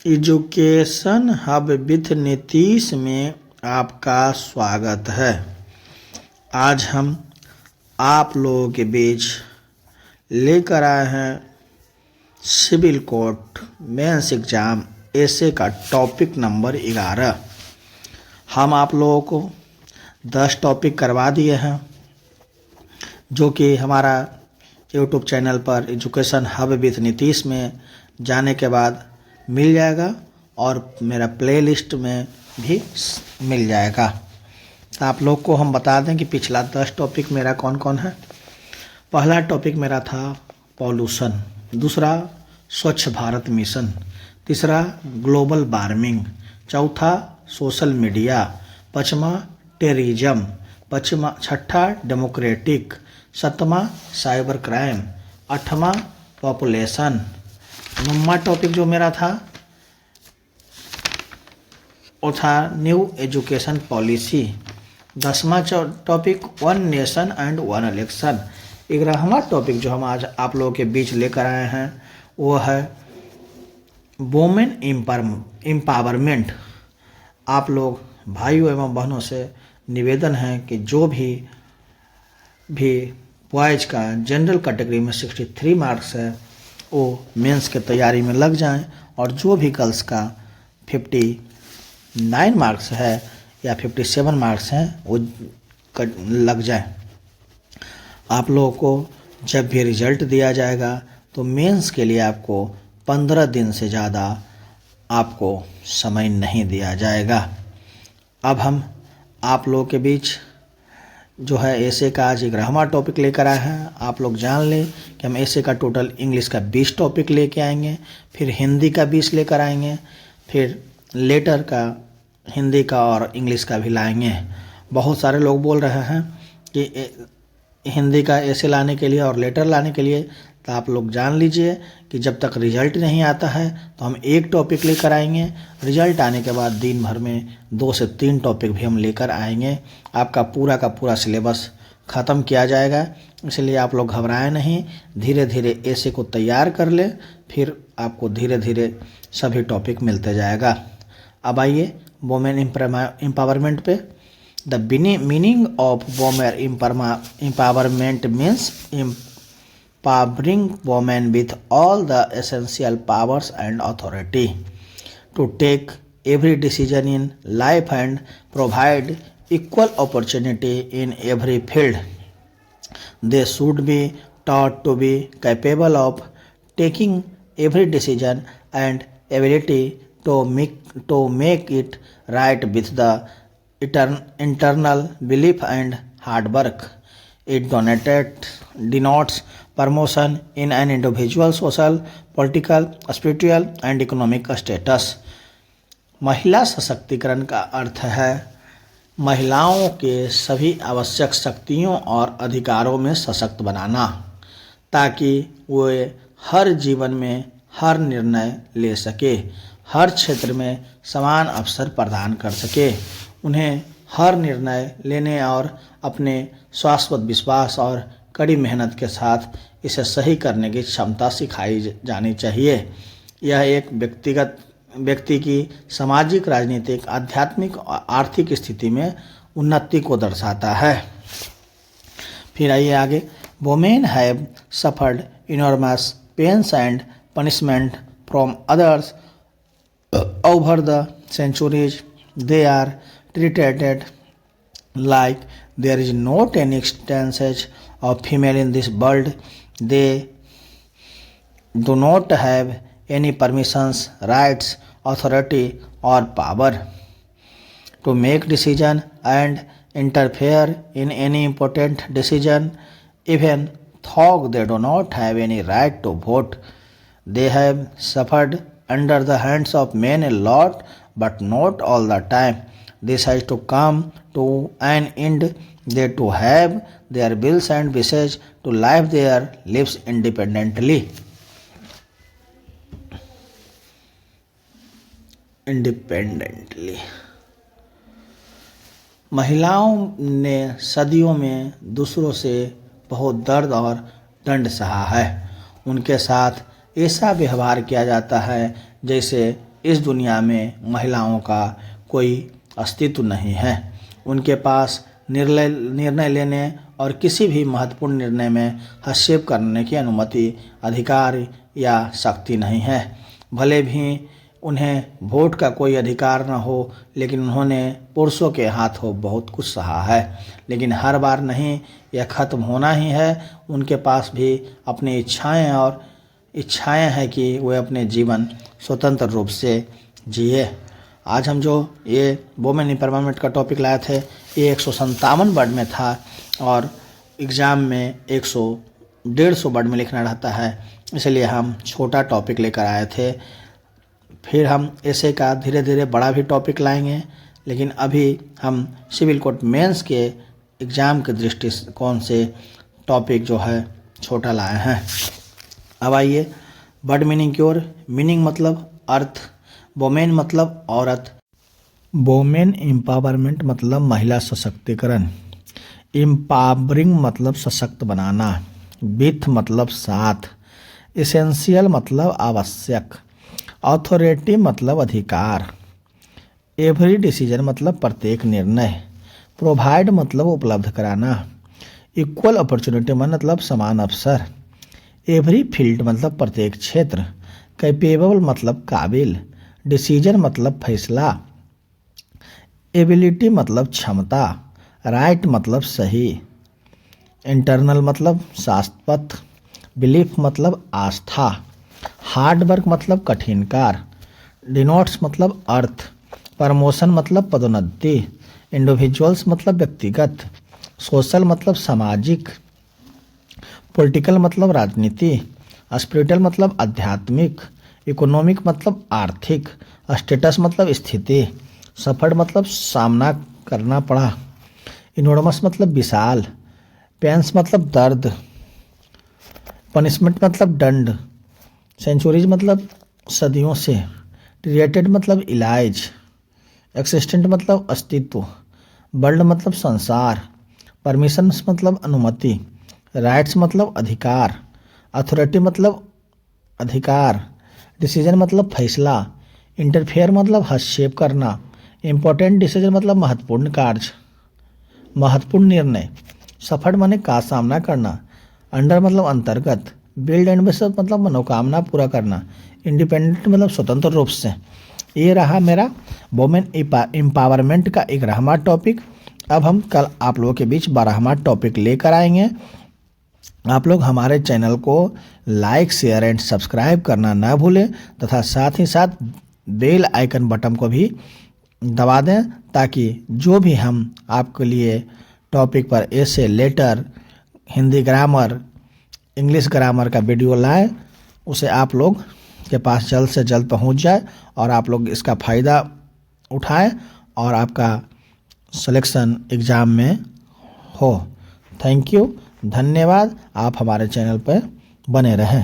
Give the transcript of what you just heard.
Education hub with Nitish में आपका स्वागत है। आज हम आप लोगों के बीच लेकर आए हैं सिविल कोर्ट मेंस एग्जाम ऐसे का टॉपिक नंबर 11। हम आप लोगों को 10 टॉपिक करवा दिए हैं जो कि हमारा यूट्यूब चैनल पर एजुकेशन हब विथ नीतीश में जाने के बाद मिल जाएगा और मेरा प्लेलिस्ट में भी मिल जाएगा। तो आप लोग को हम बता दें कि पिछला 10 टॉपिक मेरा कौन कौन है। पहला टॉपिक मेरा था पॉल्यूशन, दूसरा स्वच्छ भारत मिशन, तीसरा ग्लोबल वार्मिंग, चौथा सोशल मीडिया, पाँचवा टेररिज्म, छठा डेमोक्रेटिक, सातवां साइबर क्राइम, आठवां पॉपुलेशन। 9वां टॉपिक जो मेरा था वो था न्यू एजुकेशन पॉलिसी। 10वां topic one nation and one election. 11वां टॉपिक जो हम आज आप लोगों के बीच लेकर आए हैं वो है वुमेन एम्पावरमेंट। आप लोग भाइयों एवं बहनों से निवेदन है कि जो भी बॉयज़ का जनरल कैटेगरी में 63 मार्क्स है वो मेंस के तैयारी में लग जाएं और जो भी गर्ल्स का 59 मार्क्स है या 57 मार्क्स हैं वो लग जाएं। आप लोगों को जब भी रिजल्ट दिया जाएगा तो मेंस के लिए आपको 15 दिन से ज़्यादा आपको समय नहीं दिया जाएगा। अब हम आप लोगों के बीच जो है ऐसे का आज 11वां टॉपिक लेकर आए हैं। आप लोग जान लें कि हम ऐसे का टोटल इंग्लिश का 20 टॉपिक लेके आएंगे, फिर हिंदी का 20 लेकर आएंगे, फिर लेटर का हिंदी का और इंग्लिश का भी लाएंगे। बहुत सारे लोग बोल रहे हैं कि हिंदी का ऐसे लाने के लिए और लेटर लाने के लिए, तो आप लोग जान लीजिए कि जब तक रिजल्ट नहीं आता है तो हम एक टॉपिक लेकर आएंगे। रिजल्ट आने के बाद दिन भर में 2 से 3 टॉपिक भी हम लेकर आएंगे। आपका पूरा का पूरा सिलेबस ख़त्म किया जाएगा, इसलिए आप लोग घबराएं नहीं, धीरे धीरे ऐसे को तैयार कर ले, फिर आपको धीरे धीरे सभी टॉपिक मिलते जाएगा। अब आइए वुमेन एम्पावरमेंट पे। The meaning of women empowerment means empowering women with all the essential powers and authority to take every decision in life and provide equal opportunity in every field. They should be taught to be capable of taking every decision and ability to make it right with the internal belief and hard work. It denotes promotion in an individual social, political, spiritual and economic status. महिला सशक्तिकरण का अर्थ है महिलाओं के सभी आवश्यक शक्तियों और अधिकारों में सशक्त बनाना, ताकि वे हर जीवन में हर निर्णय ले सके, हर क्षेत्र में समान अवसर प्रदान कर सके। उन्हें हर निर्णय लेने और अपने शाश्वत विश्वास और कड़ी मेहनत के साथ इसे सही करने की क्षमता सिखाई जानी चाहिए। यह एक व्यक्ति की सामाजिक, राजनीतिक, आध्यात्मिक और आर्थिक स्थिति में उन्नति को दर्शाता है। फिर आइए आगे। Women have suffered enormous pains and punishment from others over the centuries. They are treated like there is not any instances of female in this world. They do not have any permissions, rights, authority or power to make decision and interfere in any important decision, even though they do not have any right to vote. They have suffered under the hands of men a lot, but not all the time. This has to come to an end. They to have their wills and wishes to live their lives independently. महिलाओं ने सदियों में दूसरों से बहुत दर्द और दंड सहा है। उनके साथ ऐसा व्यवहार किया जाता है जैसे इस दुनिया में महिलाओं का कोई अस्तित्व नहीं है। उनके पास निर्णय लेने और किसी भी महत्वपूर्ण निर्णय में हस्तक्षेप करने की अनुमति, अधिकार या शक्ति नहीं है। भले भी उन्हें वोट का कोई अधिकार न हो, लेकिन उन्होंने पुरुषों के हाथों बहुत कुछ सहा है। लेकिन हर बार नहीं, यह खत्म होना ही है। उनके पास भी अपनी इच्छाएं हैं कि वे अपने जीवन स्वतंत्र रूप से जिए। आज हम जो ये वुमेन एम्पावरमेंट का टॉपिक लाए थे, ये 157 वर्ड में था और एग्ज़ाम में 150 वर्ड में लिखना रहता है, इसलिए हम छोटा टॉपिक लेकर आए थे। फिर हम ऐसे का धीरे धीरे बड़ा भी टॉपिक लाएंगे, लेकिन अभी हम सिविल कोर्ट मेंस के एग्ज़ाम के दृष्टिकोण से टॉपिक जो है छोटा लाए हैं। अब आइए वर्ड मीनिंग की ओर। मीनिंग मतलब अर्थ, वुमेन मतलब औरत, वुमेन एम्पावरमेंट मतलब महिला सशक्तिकरण, एम्पावरिंग मतलब सशक्त बनाना, विथ मतलब साथ, एसेंशियल मतलब आवश्यक, अथॉरिटी मतलब अधिकार, एवरी डिसीजन मतलब प्रत्येक निर्णय, प्रोवाइड मतलब उपलब्ध कराना, इक्वल अपॉर्चुनिटी मतलब समान अवसर, एवरी फील्ड मतलब प्रत्येक क्षेत्र, कैपेबल मतलब काबिल, डिसीजन मतलब फैसला, एबिलिटी मतलब क्षमता, राइट मतलब सही, इंटरनल मतलब शाश्वत, बिलीफ मतलब आस्था, हार्ड वर्क मतलब कठिन कार्य, डिनोट्स मतलब अर्थ, प्रमोशन मतलब पदोन्नति, इंडिविजुअल्स मतलब व्यक्तिगत, सोशल मतलब सामाजिक, पॉलिटिकल मतलब राजनीति, स्पिरिचुअल मतलब आध्यात्मिक, इकोनॉमिक मतलब आर्थिक, स्टेटस मतलब स्थिति, सफर मतलब सामना करना पड़ा, इनोर्मस मतलब विशाल, पेंस मतलब दर्द, पनिशमेंट मतलब दंड, सेंचुरीज मतलब सदियों से, क्रिएटेड मतलब इलाज, एक्सिस्टेंट मतलब अस्तित्व, वर्ल्ड मतलब संसार, परमिशंस मतलब अनुमति, राइट्स मतलब अधिकार, अथॉरिटी मतलब अधिकार, डिसीजन मतलब फैसला, इंटरफेयर मतलब हस्तक्षेप करना, इम्पोर्टेंट डिसीजन मतलब महत्वपूर्ण कार्य, महत्वपूर्ण निर्णय, सफल माने का सामना करना, अंडर मतलब अंतर्गत, बिल्ड एंड बेस मतलब मनोकामना पूरा करना, इंडिपेंडेंट मतलब स्वतंत्र रूप से। ये रहा मेरा वुमेन एम्पावरमेंट का 11वां टॉपिक। अब हम कल आप लोगों के बीच 12वां टॉपिक लेकर आएंगे। आप लोग हमारे चैनल को लाइक, शेयर एंड सब्सक्राइब करना ना भूलें तथा साथ ही साथ बेल आइकन बटन को भी दबा दें, ताकि जो भी हम आपके लिए टॉपिक पर ऐसे letter, Hindi grammar, English grammar का वीडियो लाएं, उसे आप लोग के पास जल्द से जल्द पहुंच जाए और आप लोग इसका फ़ायदा उठाएं और आपका सिलेक्शन एग्ज़ाम में हो। थैंक यू, धन्यवाद। आप हमारे चैनल पर बने रहें।